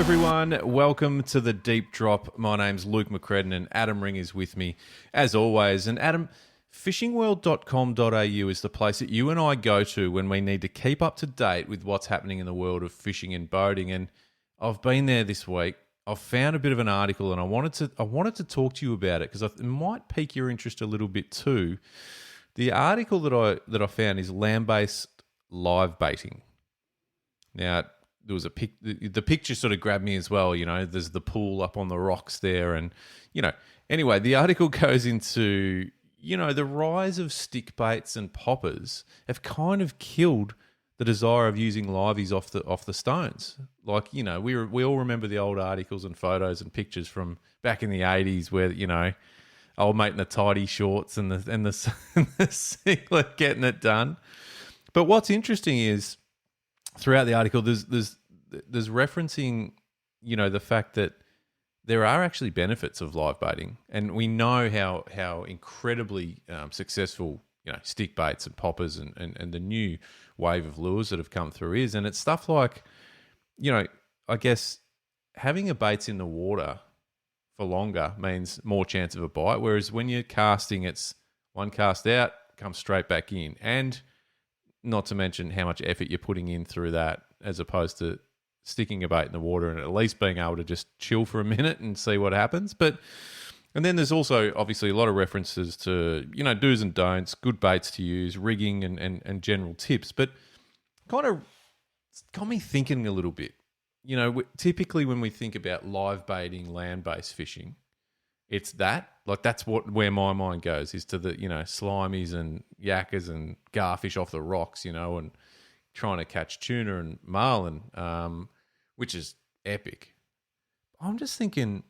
everyone. Welcome to the Deep Drop. My name's Luke McCredden and Adam Ring is with me as always. And Adam, fishingworld.com.au is the place that you and I go to when we need to keep up to date with what's happening in the world of fishing and boating. And I've been there this week. I've found a bit of an article and I wanted to talk to you about it because it might pique your interest a little bit too. The article that I found is land-based live baiting. Now, there was the picture sort of grabbed me as well. You know, there's the pool up on the rocks there, and anyway, the article goes into the rise of stick baits and poppers have kind of killed the desire of using liveys off the stones. Like, we all remember the old articles and photos and pictures from back in the 80s where old mate in the tidy shorts and the singlet getting it done. But what's interesting is, throughout the article, there's referencing, the fact that there are actually benefits of live baiting, and we know how incredibly successful stick baits and poppers and the new wave of lures that have come through is, and it's stuff like, I guess having a bait's in the water for longer means more chance of a bite, whereas when you're casting, it's one cast out, comes straight back in, and not to mention how much effort you're putting in through that, as opposed to sticking a bait in the water and at least being able to just chill for a minute and see what happens. And then there's also obviously a lot of references to, do's and don'ts, good baits to use, rigging and general tips. But kind of got me thinking a little bit. Typically when we think about live baiting, land-based fishing, it's that's where my mind goes, is to the, slimies and yakkers and garfish off the rocks, and trying to catch tuna and marlin, which is epic. I'm just thinking,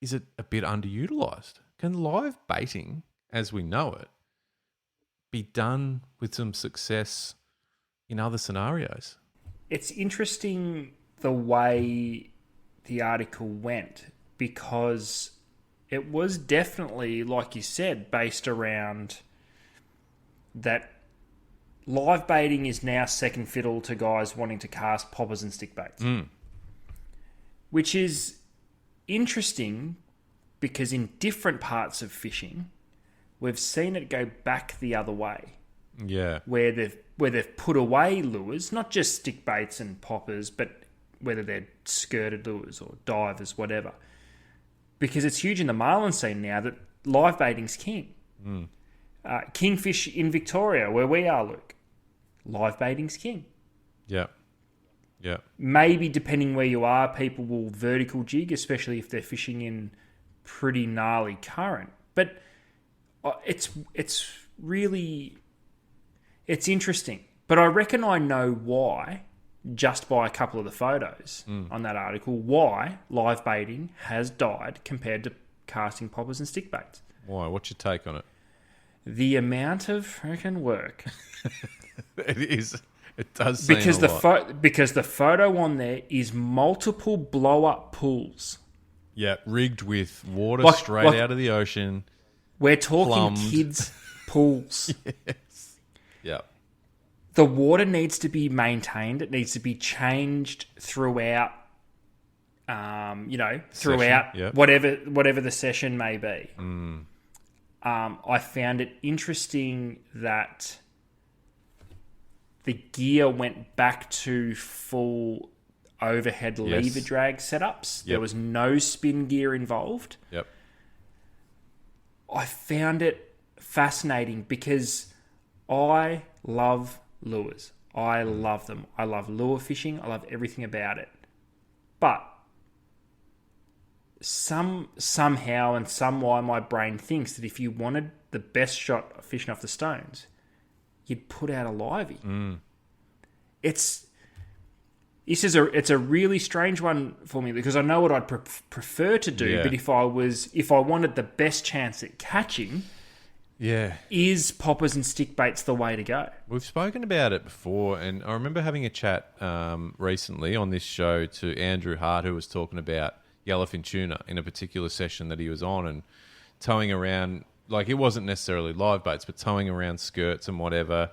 is it a bit underutilized? Can live baiting, as we know it, be done with some success in other scenarios? It's interesting the way the article went, because it was definitely, like you said, based around that live baiting is now second fiddle to guys wanting to cast poppers and stick baits. Which is interesting because in different parts of fishing, we've seen it go back the other way. Yeah. Where they've put away lures, not just stick baits and poppers, but whether they're skirted lures or divers, whatever. Because it's huge in the marlin scene now that live baiting's king. Kingfish in Victoria, where we are, Luke, live baiting's king. Yeah. Yeah. Maybe depending where you are, people will vertical jig, especially if they're fishing in pretty gnarly current. But it's interesting. But I reckon I know why, just by a couple of the photos on that article, why live baiting has died compared to casting poppers and stick baits. Why? What's your take on it? The amount of freaking work. It is. It does seem because a lot. Because the photo on there is multiple blow-up pools. Yeah, rigged with water straight out of the ocean. We're talking plumbed. kids' pools. Yes. Yeah. The water needs to be maintained. It needs to be changed throughout, whatever the session may be. I found it interesting that the gear went back to full overhead lever drag setups. There was no spin gear involved. Yep. I found it fascinating because I love lures. I love them. I love lure fishing. I love everything about it. But somehow and some why my brain thinks that if you wanted the best shot of fishing off the stones, you'd put out a livey. It's a really strange one for me because I know what I'd prefer to do, but if I wanted the best chance at catching, is poppers and stick baits the way to go? We've spoken about it before, and I remember having a chat recently on this show to Andrew Hart, who was talking about yellowfin tuna in a particular session that he was on, and towing around, like, it wasn't necessarily live baits, but towing around skirts and whatever,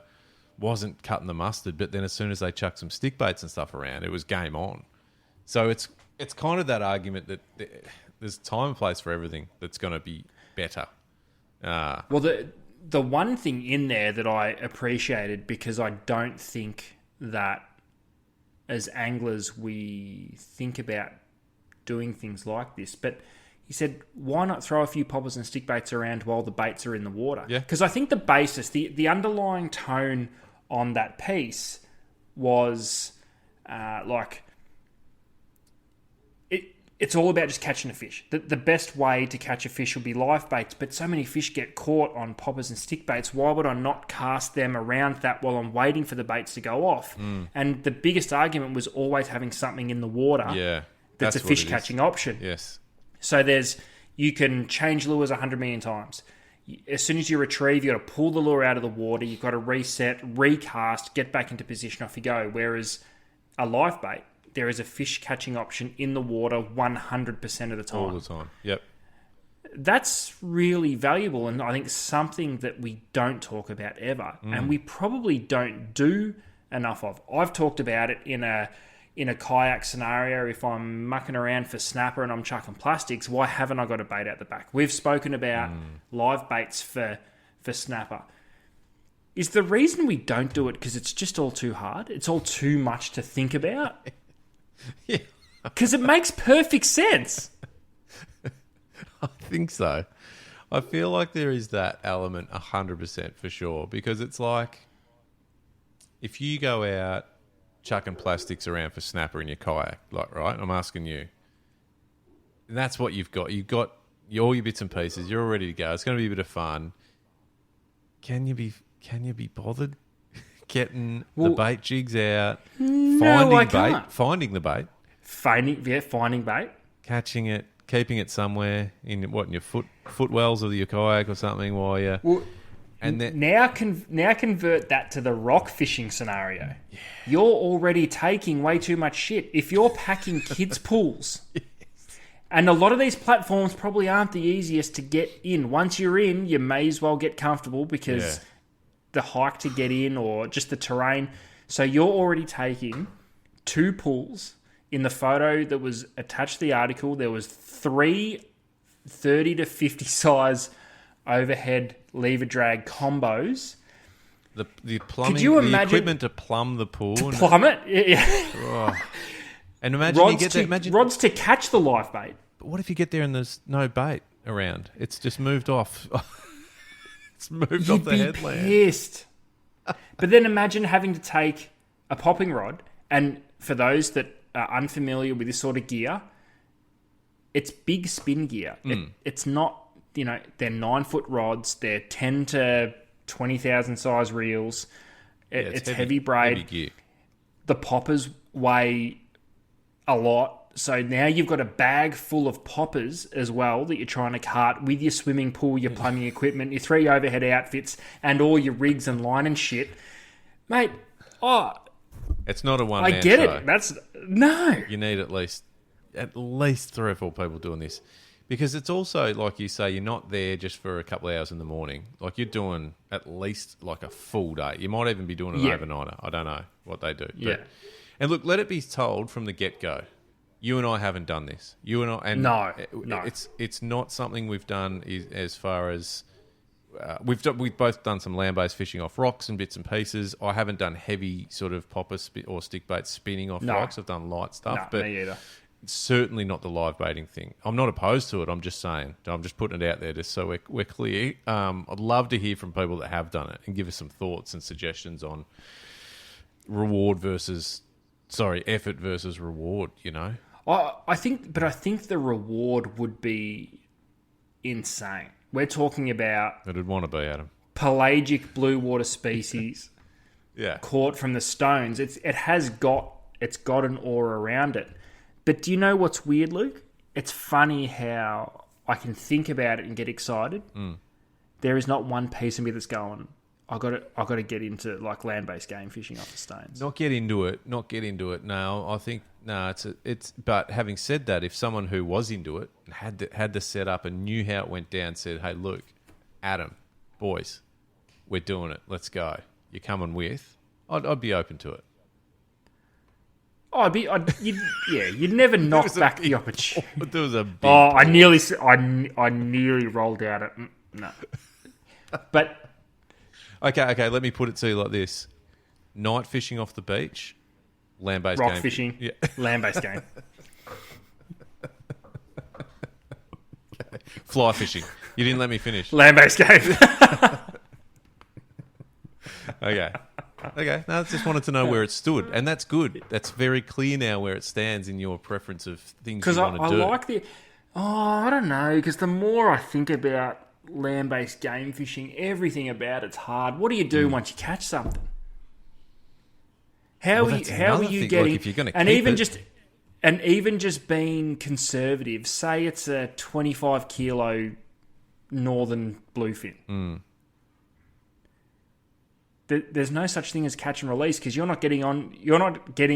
wasn't cutting the mustard. But then as soon as they chucked some stick baits and stuff around, it was game on. So it's kind of that argument that there's time and place for everything that's going to be better. Well, the one thing in there that I appreciated, because I don't think that as anglers we think about doing things like this, but he said, why not throw a few poppers and stick baits around while the baits are in the water? Yeah. Because I think the basis, the underlying tone on that piece was it's all about just catching a fish. The best way to catch a fish would be live baits, but so many fish get caught on poppers and stick baits. Why would I not cast them around that while I'm waiting for the baits to go off? And the biggest argument was always having something in the water that's a what fish it is. catching option. Yes. So you can change lures 100 million times. As soon as you retrieve, you've got to pull the lure out of the water. You've got to reset, recast, get back into position, off you go. Whereas a live bait, there is a fish catching option in the water 100% of the time. All the time. Yep. That's really valuable, and I think something that we don't talk about ever, and we probably don't do enough of. I've talked about it in a kayak scenario. If I'm mucking around for snapper and I'm chucking plastics, why haven't I got a bait out the back? We've spoken about live baits for snapper. Is the reason we don't do it because it's just all too hard? It's all too much to think about? Yeah. Because it makes perfect sense. I think so. I feel like there is that element 100% for sure, because it's like if you go out chucking plastics around for snapper in your kayak, like, right? I'm asking you. And that's what you've got. You've got all your bits and pieces. You're all ready to go. It's going to be a bit of fun. Can you be bothered getting the bait jigs out, finding the bait, finding bait, catching it, keeping it somewhere in your footwells of your kayak or something while you. And then, now convert that to the rock fishing scenario. Yeah. You're already taking way too much shit. If you're packing kids' pools, and a lot of these platforms probably aren't the easiest to get in. Once you're in, you may as well get comfortable because the hike to get in or just the terrain. So you're already taking 2 pools. In the photo that was attached to the article, there was 3 30 to 50 size overhead lever drag combos. The plumbing, Could you imagine, the equipment to plumb the pool, to plumb it, yeah. Oh. And imagine you get there. Rods to catch the live bait. But what if you get there and there's no bait around? It's just moved off. It's moved off the headland. You'd be pissed. But then imagine having to take a popping rod, and for those that are unfamiliar with this sort of gear, it's big spin gear. It's not, they're 9-foot rods. They're 10 to 20,000 size reels. It's heavy braid. Heavy gear. The poppers weigh a lot. So now you've got a bag full of poppers as well that you're trying to cart with your swimming pool, your plumbing equipment, your 3 overhead outfits, and all your rigs and line and shit. Mate, it's not a one-man show. I get it. No. You need at least 3 or 4 people doing this. Because it's also, like you say, you're not there just for a couple of hours in the morning. Like, you're doing at least like a full day. You might even be doing an overnighter. I don't know what they do. Yeah. And look, let it be told from the get-go, you and I haven't done this. You and I... And no. It's not something we've done as far as... We've both done some land-based fishing off rocks and bits and pieces. I haven't done heavy sort of popper or stick bait spinning off rocks. I've done light stuff. No, me either. Certainly not the live baiting thing. I'm not opposed to it. I'm just saying. I'm just putting it out there just so we're clear. I'd love to hear from people that have done it and give us some thoughts and suggestions on effort versus reward, I think the reward would be insane. We're talking about... It'd want to be, Adam. Pelagic blue water species caught from the stones. It's got an aura around it. But do you know what's weird, Luke? It's funny how I can think about it and get excited. There is not one piece of me that's going, I got to get into like land-based game fishing off the stones. Not get into it. No, I think it's. But having said that, if someone who was into it and had the setup and knew how it went down, said, "Hey, Luke, Adam, boys, we're doing it. Let's go. You're coming with." I'd be open to it. you'd never knock was a back big the opportunity. But there was a big. Oh, I nearly rolled out it. No, but Okay. Let me put it to you like this: night fishing off the beach, land-based rock game. fishing, Yeah. land-based game. Fly fishing. You didn't let me finish. Land-based game. Okay. No, I just wanted to know where it stood, and that's good. That's very clear now where it stands in your preference of things you Because want to I do. like the... Oh, I don't know. Because the more I think about land-based game fishing, everything about it's hard. What do you do once you catch something? How Well, are you, that's how are another you thing. getting... Like, if you're gonna and keep even it- just... And even just being conservative, say it's a 25 kilo northern bluefin. There's no such thing as catch and release because you're not getting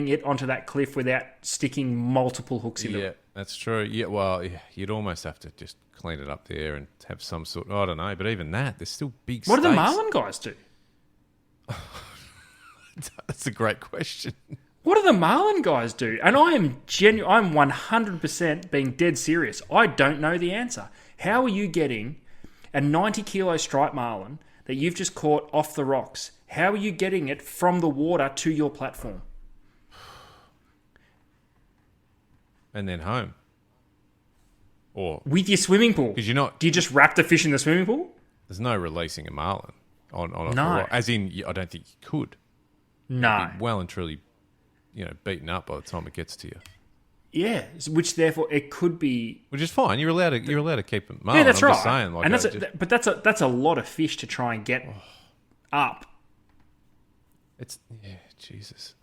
it onto that cliff without sticking multiple hooks into Yeah, it. that's true. Yeah, well, you'd almost have to just clean it up there and have some sort. I don't know, but even that, there's still big. What do the stakes. marlin guys do? That's a great question. What do the marlin guys do? And I'm 100% being dead serious. I don't know the answer. How are you getting a 90 kilo striped marlin that you've just caught off the rocks? How are you getting it from the water to your platform? And then home, or With your swimming pool. because you're not. Do you just wrap the fish in the swimming pool? There's no releasing a marlin on a No. rock. As in, I don't think you could. No. Be well and truly, beaten up by the time it gets to you. Yeah, which therefore it could be. Which is fine. You're allowed to keep it marlin. Yeah, that's I'm right. just saying, like, and just- that's a lot of fish to try and get up. it's Jesus.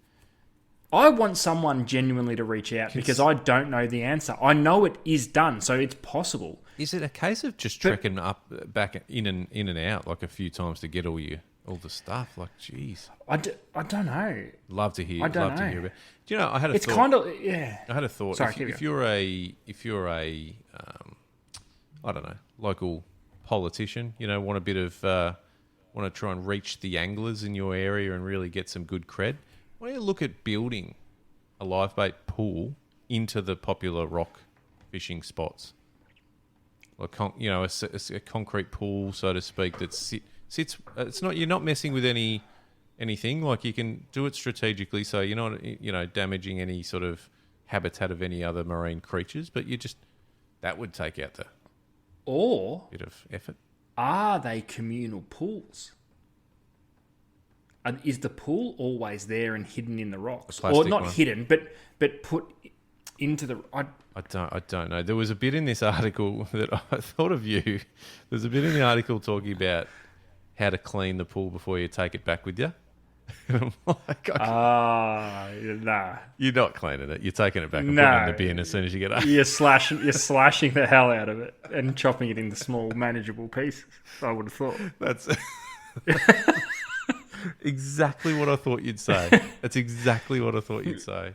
I want someone genuinely to reach out because I don't know the answer. I know it is done, so it's possible. Is it a case of just trekking up, back in and out like a few times to get all the stuff? Like, jeez, I don't know. love to hear. I don't love to know. hear about. Do you know? I had a It's thought. kind of yeah. I had a thought. Sorry, if, keep if going. you're a I don't know, local politician, want a bit of want to try and reach the anglers in your area and really get some good cred. Why don't you look at building a live bait pool into the popular rock fishing spots? Like a concrete pool, so to speak, that sits. It's not. You're not messing with anything. Like, you can do it strategically, so you're not damaging any sort of habitat of any other marine creatures. But that would take out the Or bit of effort. are they communal pools? And is the pool always there and hidden in the rocks, or plastic not one. hidden, but put into the? I don't know. There was a bit in this article that I thought of you. There's a bit in the article talking about how to clean the pool before you take it back with you. And I'm like, Nah. you're not cleaning it. You're taking it back and No. putting it in the bin as soon as you get up. You're slashing the hell out of it and chopping it into small, manageable pieces. I would have thought. That's exactly what I thought you'd say. That's exactly what I thought you'd say.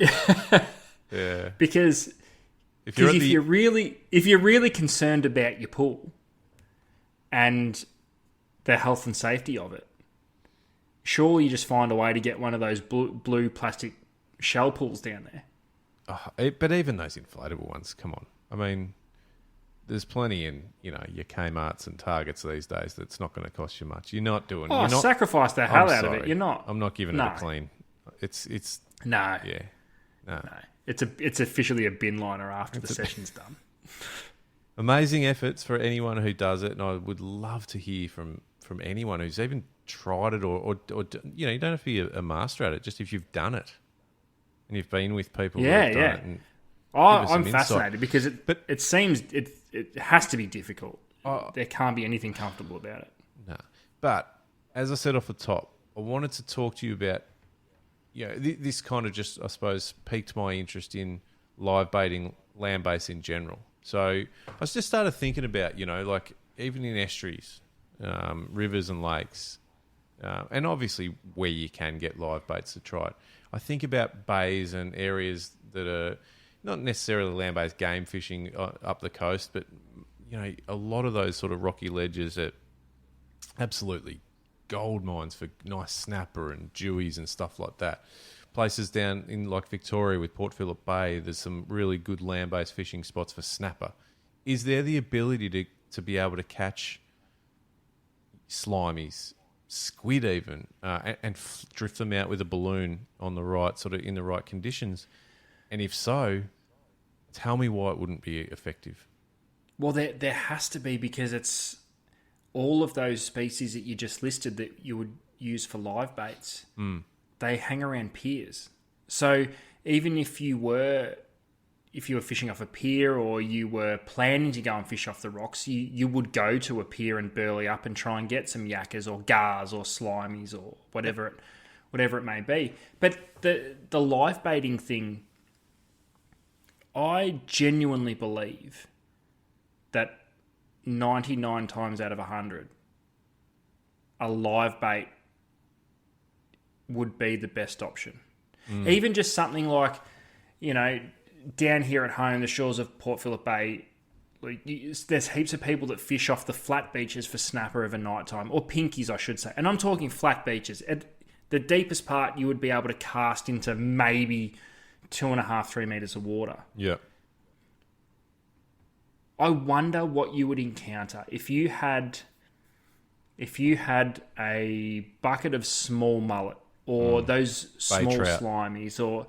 Yeah. Because If you're at if the you're really concerned about your pool and the health and safety of it, surely you just find a way to get one of those blue plastic shell pools down there. but even those inflatable ones, come on. I mean, there's plenty in your Kmart's and Targets these days that's not going to cost you much. You're not doing. Oh, you're not, sacrifice the I'm hell out of sorry. it. You're not. I'm not giving No. it a clean. It's No. yeah. No. It's officially a bin liner after the session's done. Amazing efforts for anyone who does it, and I would love to hear from anyone who's even tried it or you don't have to be a master at it. Just if you've done it and you've been with people who have done it. And I'm some insight. fascinated because it seems it has to be difficult. Oh. There can't be anything comfortable about it. No. But as I said off the top, I wanted to talk to you about, this kind of just, I suppose, piqued my interest in live baiting land base in general. So I just started thinking about, like even in estuaries, rivers and lakes, and obviously where you can get live baits to try it. I think about bays and areas that are not necessarily land-based game fishing up the coast, but a lot of those sort of rocky ledges are absolutely gold mines for nice snapper and dewies and stuff like that. places down in like Victoria with Port Phillip Bay, there's some really good land-based fishing spots for snapper. Is there the ability to be able to catch slimies, squid even, and drift them out with a balloon on the right, sort of in the right conditions? And if so, tell me why it wouldn't be effective. Well, there has to be, because it's all of those species that you just listed that you would use for live baits. They hang around piers. So even if you were fishing off a pier, or you were planning to go and fish off the rocks, you would go to a pier and burley up and try and get some yakkers or gars or slimies or whatever it may be. But the live baiting thing, I genuinely believe that 99 times out of 100, a live bait would be the best option. Even just something like, down here at home, the shores of Port Phillip Bay, there's heaps of people that fish off the flat beaches for snapper over night time, or pinkies, I should say. And I'm talking flat beaches. At the deepest part, you would be able to cast into maybe 2.5, 3 meters of water. Yeah. I wonder what you would encounter if you had a bucket of small mullet, or those small slimies, or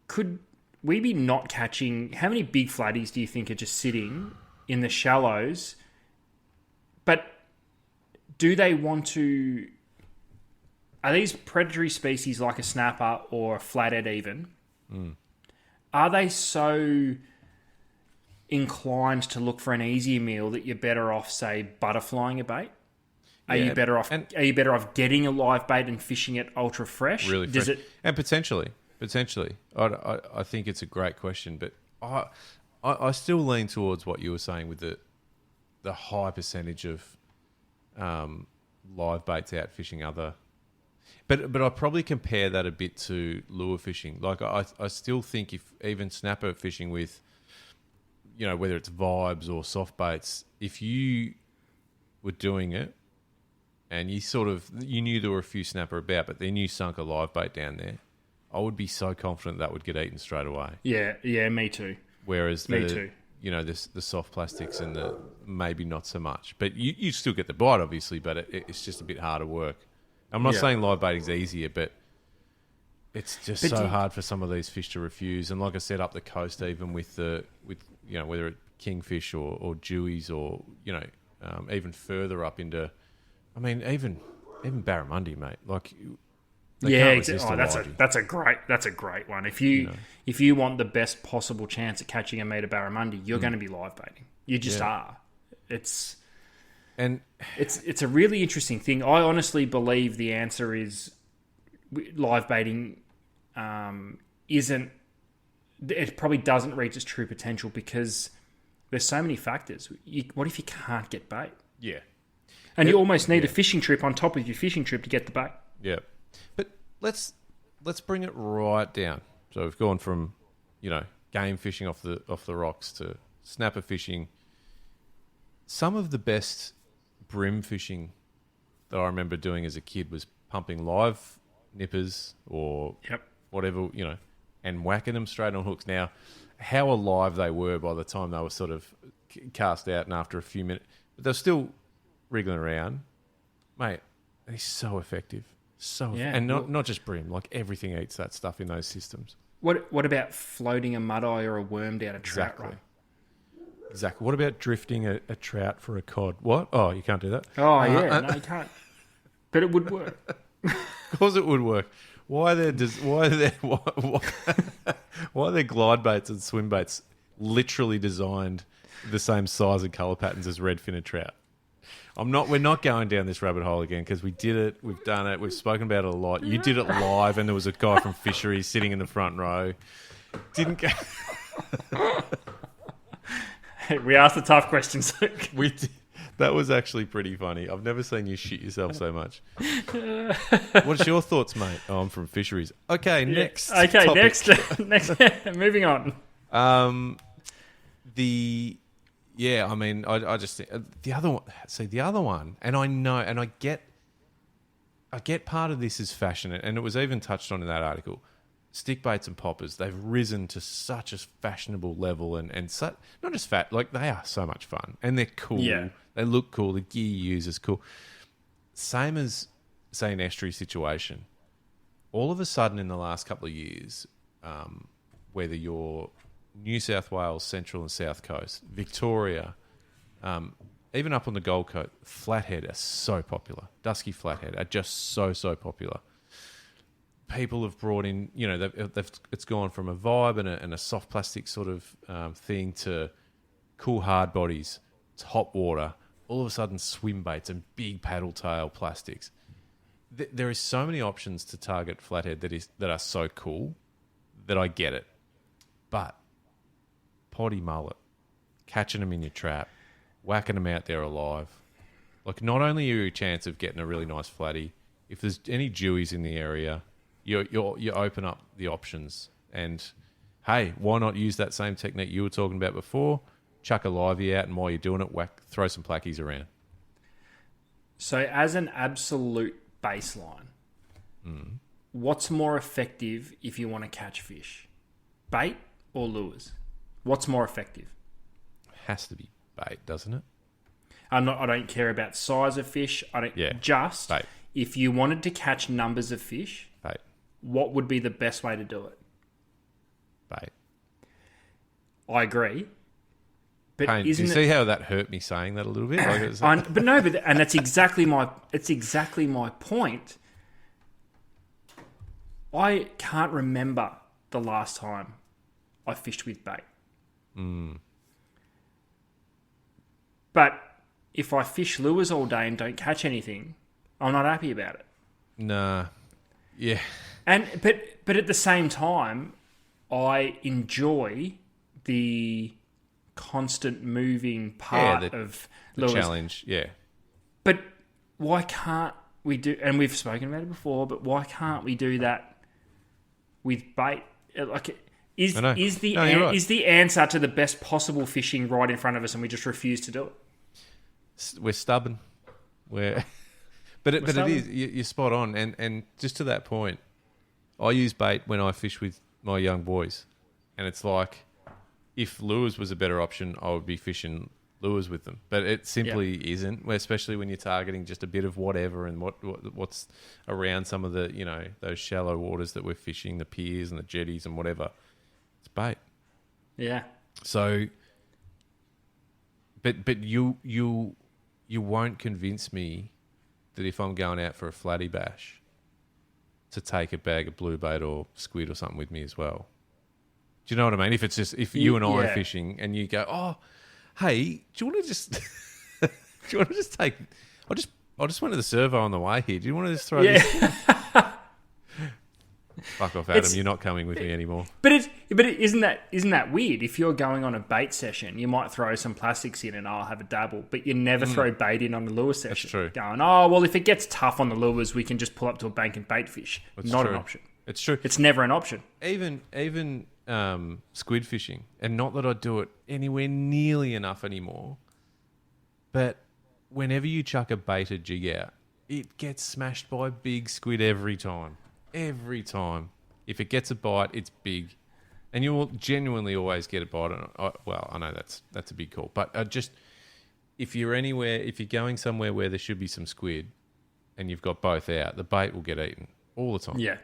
could we be not catching? How many big flatties do you think are just sitting in the shallows? But do they want to? Are these predatory species like a snapper or a flathead even? Are they so inclined to look for an easier meal that you're better off, say, butterflying a bait? Are you better off getting a live bait and fishing it ultra fresh? Really fresh. And potentially. I think it's a great question, but I still lean towards what you were saying with the high percentage of live baits out fishing other. But I probably compare that a bit to lure fishing. Like I still think if even snapper fishing with, whether it's vibes or soft baits, if you were doing it and you knew there were a few snapper about, but then you sunk a live bait down there, I would be so confident that would get eaten straight away. Yeah, me too. Whereas the soft plastics and the maybe not so much. But you still get the bite, obviously, but it's just a bit harder work. I'm not saying live baiting's easier, but it's just so hard for some of these fish to refuse. And like I said, up the coast, even with whether it's kingfish or dewies or even further up into, even barramundi, mate. Like, exactly. That's a great one. If you want the best possible chance at catching a meter barramundi, you're going to be live baiting. You just are. It's a really interesting thing. I honestly believe the answer is live baiting isn't. It probably doesn't reach its true potential because there's so many factors. What if you can't get bait? Yeah. And you almost need a fishing trip on top of your fishing trip to get the bait. Yeah. But let's bring it right down. So we've gone from, game fishing off the rocks to snapper fishing. Some of the best brim fishing that I remember doing as a kid was pumping live nippers or whatever, and whacking them straight on hooks. Now, how alive they were by the time they were sort of cast out and after a few minutes, but they're still wriggling around. Mate, they're so effective. And not just brim, like everything eats that stuff in those systems. What about floating a mud eye or a worm down a trout run? Exactly. What about drifting a trout for a cod? What? Oh, you can't do that? Oh, no, you can't. But it would work. Of course it would work. Why are their glide baits and swim baits literally designed the same size and colour patterns as redfin trout? We're not going down this rabbit hole again because we did it, we've done it, we've spoken about it a lot. You did it live and there was a guy from Fisheries sitting in the front row. Didn't go... Hey, we asked the tough questions. We did. That was actually pretty funny. I've never seen you shit yourself so much. What's your thoughts, mate? Oh, I'm from Fisheries. Okay, next. Okay, topic. next. Moving on. I just think the other one. See, the other one, and I know, and I get I get part of this is fashion, and it was even touched on in that article. Stick baits and poppers, they've risen to such a fashionable level, and such, not just fat, like they are so much fun, and they're cool. Yeah. They look cool. The gear you use is cool. Same as, say, an estuary situation. All of a sudden, in the last couple of years, whether you're New South Wales, Central and South Coast, Victoria, even up on the Gold Coast, flathead are so popular. Dusky flathead are just so popular. People have brought in, it's gone from a vibe and a soft plastic sort of thing to cool hard bodies, top water, all of a sudden swim baits and big paddle tail plastics. There is so many options to target flathead that are so cool that I get it. But potty mullet, catching them in your trap, whacking them out there alive. Like, not only are you a chance of getting a really nice flatty, if there's any dewies in the area, you open up the options. And, hey, why not use that same technique you were talking about before? Chuck a livey out, and while you're doing it, throw some plackies around. So as an absolute baseline, what's more effective if you want to catch fish? Bait or lures? What's more effective? Has to be bait, doesn't it? I don't care about size of fish. Just bait. If you wanted to catch numbers of fish, Bait. what would be the best way to do it? Bait. I agree. But Pain. Do you see how that hurt me saying that a little bit? And that's exactly my point. I can't remember the last time I fished with bait. But if I fish lures all day and don't catch anything, I'm not happy about it. Nah. Yeah. But at the same time, I enjoy the constant moving part of the lures. challenge. Yeah. But why can't we do? And we've spoken about it before. But why can't we do that with bait? Like, is the answer to the best possible fishing right in front of us, and we just refuse to do it? We're stubborn. But it is. You're spot on. And just to that point, I use bait when I fish with my young boys, and it's like, if lures was a better option, I would be fishing lures with them. But it simply isn't, especially when you're targeting just a bit of whatever and what's around some of the, those shallow waters that we're fishing, the piers and the jetties and whatever. It's bait. Yeah. So, but you won't convince me that if I'm going out for a flatty bash to take a bag of blue bait or squid or something with me as well. Do you know what I mean? If you and I are fishing and you go, oh, hey, do you want to just take? I just went to the servo on the way here. Do you want to just throw this? Fuck off, Adam. You're not coming with me anymore. But isn't that weird? If you're going on a bait session, you might throw some plastics in and I'll have a dabble, but you never throw bait in on the lure session. That's true. Going, oh, well, if it gets tough on the lures, we can just pull up to a bank and bait fish. Not an option. It's true. It's never an option. Even squid fishing, and not that I do it anywhere nearly enough anymore, but whenever you chuck a baited jig out, it gets smashed by big squid every time. Every time. If it gets a bite, it's big. And you will genuinely always get a bite. I know that's a big call. But if you're going somewhere where there should be some squid and you've got both out, the bait will get eaten all the time. Yeah.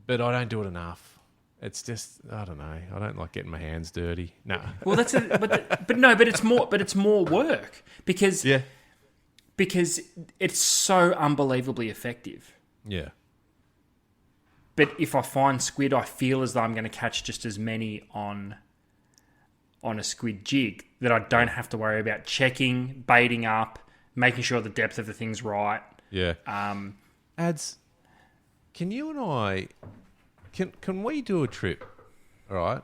But I don't do it enough. It's just, I don't know. I don't like getting my hands dirty. No. Well, but it's more work because it's so unbelievably effective. Yeah. But if I find squid, I feel as though I'm going to catch just as many on a squid jig that I don't have to worry about checking, baiting up, making sure the depth of the thing's right. Yeah. Ads, can you and I, can we do a trip, all right?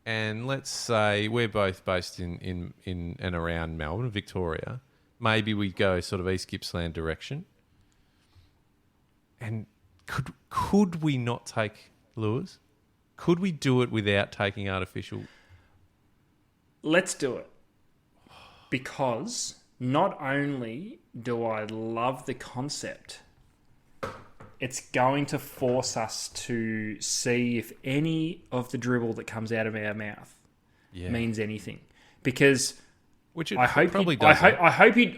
And let's say we're both based in and around Melbourne, Victoria. Maybe we go sort of East Gippsland direction. And could we not take lures? Could we do it without taking artificial? Let's do it. Because not only do I love the concept it's going to force us to see if any of the dribble that comes out of our mouth means anything. Because Which it I hope probably you, I, doesn't. ho-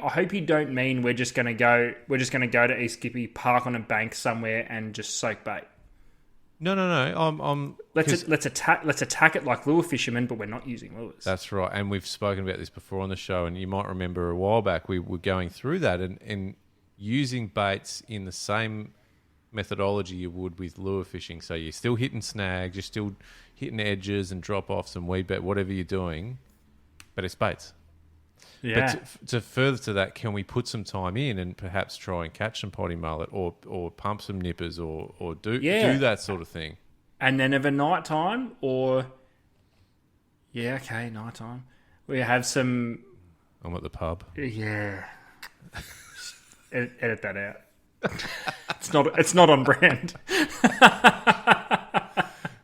I hope you don't mean we're just going to go to East Skippy, park on a bank somewhere, and just soak bait. No. I'm Let's attack it like lure fishermen, but we're not using lures. That's right. And we've spoken about this before on the show, and you might remember a while back we were going through that and using baits in the same methodology you would with lure fishing. So you're still hitting snags, you're still hitting edges and drop-offs and weed bait, whatever you're doing, but it's baits. Yeah. But to further to that, can we put some time in and perhaps try and catch some potty mullet or pump some nippers or do that sort of thing? And then of a night time, or night time, we have some. I'm at the pub. Yeah. Edit that out. It's not on brand.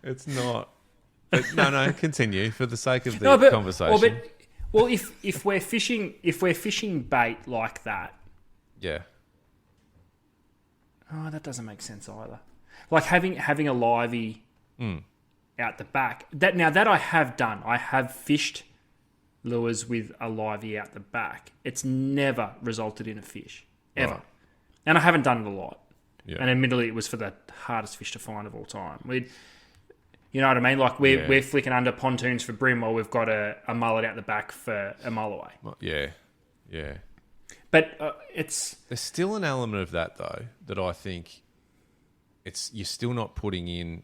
It's not. But no. Continue for the sake of the conversation. Well, if we're fishing bait like that, yeah. oh, that doesn't make sense either. Like having a livey out the back. That I have done. I have fished lures with a livey out the back. It's never resulted in a fish ever, Right. and I haven't done it a lot. Yeah. And admittedly, it was for the hardest fish to find of all time. You know what I mean? Like we're flicking under pontoons for bream while we've got a mullet out the back for a mile away. Yeah. But it's There's still an element of that though that I think you're still not putting in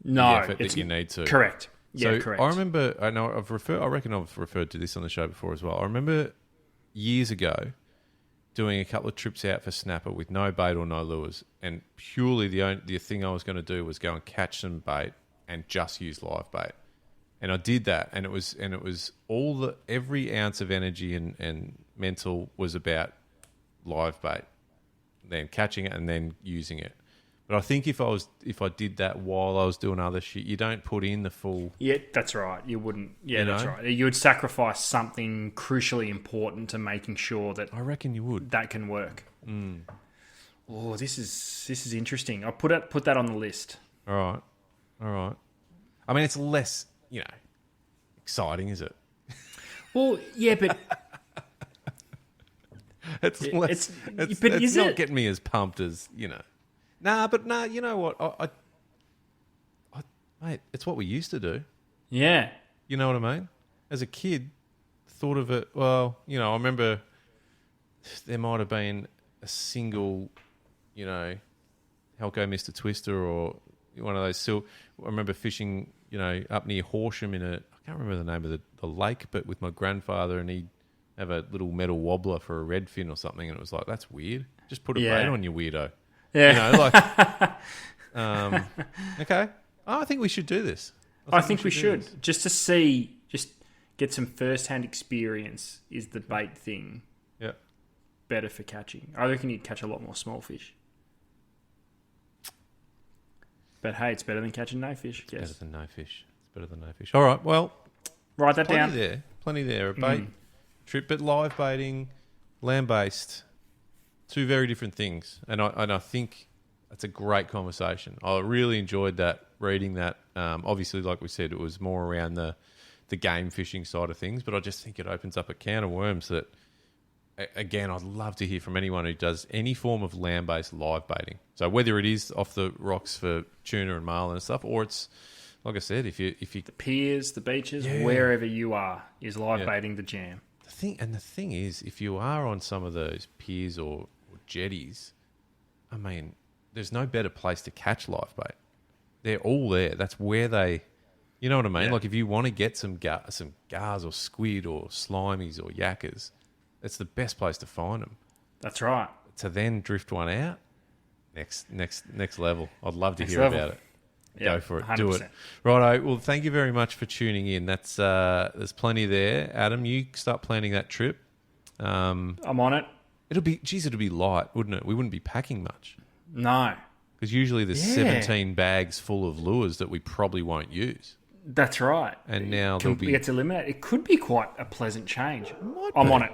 the effort that you need to. Correct. Yeah, So correct. I remember. I reckon I've referred to this on the show before as well. I remember years ago doing a couple of trips out for snapper with no bait or no lures, and purely the thing I was going to do was go and catch some bait and just use live bait. And I did that, and it was every ounce of energy and mental was about live bait, then catching it and then using it. But I think if I did that while I was doing other shit, you don't put in the full. Yeah, that's right. You wouldn't. Yeah, that's know? right. You would sacrifice something crucially important to making sure that I reckon you would. that can work. Oh, this is interesting. I'll put that on the list. All right. I mean, it's less, exciting, is it? Well, yeah, but It's less. It's not getting me as pumped as Nah, you know what? I mate, it's what we used to do. yeah, You know what I mean? As a kid, thought of it. Well, I remember there might have been a single, Helco Mr. Twister or one of those. I remember fishing, up near Horsham I can't remember the name of the lake, but with my grandfather, and he'd have a little metal wobbler for a redfin or something, and it was like, that's weird. Just put a bait on, you weirdo. yeah. Okay. Oh, I think we should do this. I think we do should this. just to see, just get some first-hand experience. Is the bait thing Yeah. better for catching? I reckon you'd catch a lot more small fish. But hey, it's better than catching no fish. Better than no fish. It's better than no fish. All right. Well, Write that down. Plenty there. A bait trip, but live baiting, land-based, two very different things. And I think that's a great conversation. I really enjoyed that, reading that. Obviously, like we said, it was more around the game fishing side of things, but I just think it opens up a can of worms that, again, I'd love to hear from anyone who does any form of land-based live baiting. So whether it is off the rocks for tuna and marlin and stuff, or it's, like I said, if you The piers, the beaches, wherever you are, is live baiting the jam. the thing is, if you are on some of those piers or jetties, I mean, there's no better place to catch live bait. They're all there. That's where they, you know what I mean? Yeah. Like if you want to get some gars or squid or slimies or yakkers, it's the best place to find them. That's right. To then drift one out, next level. I'd love to Next hear level. about it. Yeah, Go for it. 100%. Do it. Righto. Well, thank you very much for tuning in. That's there's plenty there. Adam, you start planning that trip. I'm on it. It'll be light, wouldn't it? We wouldn't be packing much. No, Because usually there's Yeah. 17 bags full of lures that we probably won't use. that's right. And now there'll be... It's eliminated. It could be quite a pleasant change. Might I'm be. on it.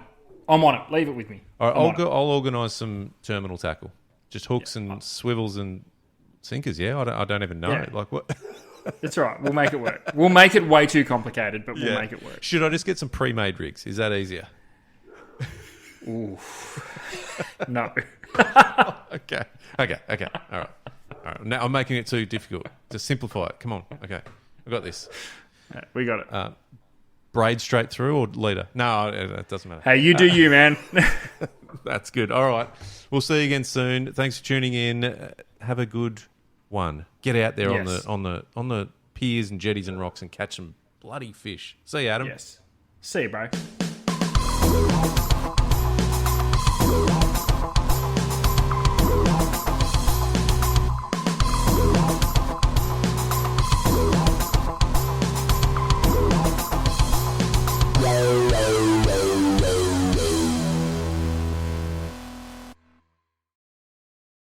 I'm on it. Leave it with me. All right, I'm on it. I'll organise some terminal tackle. Just hooks and swivels and sinkers. Yeah, I don't even know. Yeah. Like what? It's all right. We'll make it work. We'll make it way too complicated, but we'll make it work. Should I just get some pre-made rigs? Is that easier? Ooh. No. Okay. All right. Now I'm making it too difficult. Just simplify it. Come on. Okay. I got this. Yeah, we got it. Braid straight through or leader? No, it doesn't matter. Hey, you do you, man. That's good. All right. We'll see you again soon. Thanks for tuning in. Have a good one. Get out there Yes. on the piers and jetties and rocks and catch some bloody fish. See you, Adam. Yes. See you, bro.